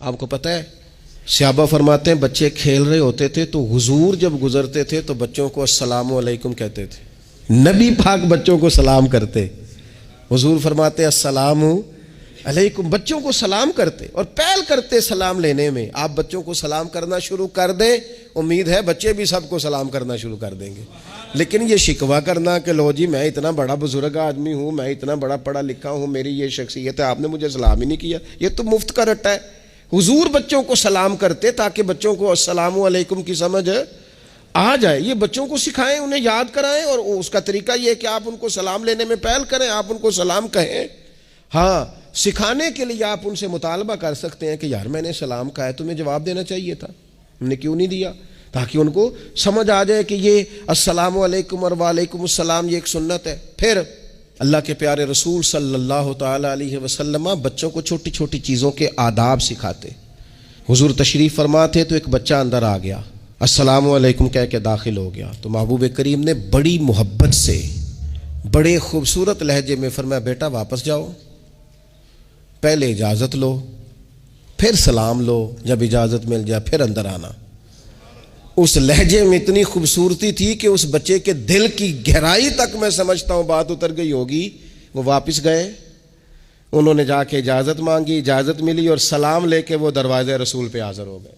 آپ کو پتہ ہے صحابہ فرماتے ہیں بچے کھیل رہے ہوتے تھے تو حضور جب گزرتے تھے تو بچوں کو السلام علیکم کہتے تھے، نبی پاک بچوں کو سلام کرتے، حضور فرماتے السلام علیکم، بچوں کو سلام کرتے اور پہل کرتے سلام لینے میں۔ آپ بچوں کو سلام کرنا شروع کر دیں، امید ہے بچے بھی سب کو سلام کرنا شروع کر دیں گے۔ لیکن یہ شکوہ کرنا کہ لو جی میں اتنا بڑا بزرگ آدمی ہوں، میں اتنا بڑا پڑھا لکھا ہوں، میری یہ شخصیت ہے، آپ نے مجھے سلام ہی نہیں کیا، یہ تو مفت کا رٹا ہے۔ حضور بچوں کو سلام کرتے تاکہ بچوں کو السلام علیکم کی سمجھ آ جائے۔ یہ بچوں کو سکھائیں، انہیں یاد کرائیں، اور اس کا طریقہ یہ ہے کہ آپ ان کو سلام لینے میں پہل کریں، آپ ان کو سلام کہیں۔ ہاں، سکھانے کے لیے آپ ان سے مطالبہ کر سکتے ہیں کہ یار میں نے سلام کہا ہے، تمہیں جواب دینا چاہیے تھا، ہم نے کیوں نہیں دیا، تاکہ ان کو سمجھ آ جائے کہ یہ السلام علیکم اور وعلیکم السلام یہ ایک سنت ہے۔ پھر اللہ کے پیارے رسول صلی اللہ تعالی علیہ وسلم بچوں کو چھوٹی چھوٹی چیزوں کے آداب سکھاتے۔ حضور تشریف فرماتے تو ایک بچہ اندر آ گیا، السلام علیکم کہہ کے داخل ہو گیا، تو محبوب کریم نے بڑی محبت سے بڑے خوبصورت لہجے میں فرمایا بیٹا واپس جاؤ، پہلے اجازت لو، پھر سلام لو، جب اجازت مل جائے پھر اندر آنا۔ اس لہجے میں اتنی خوبصورتی تھی کہ اس بچے کے دل کی گہرائی تک میں سمجھتا ہوں بات اتر گئی ہوگی۔ وہ واپس گئے، انہوں نے جا کے اجازت مانگی، اجازت ملی، اور سلام لے کے وہ دروازے رسول پہ حاضر ہو گئے۔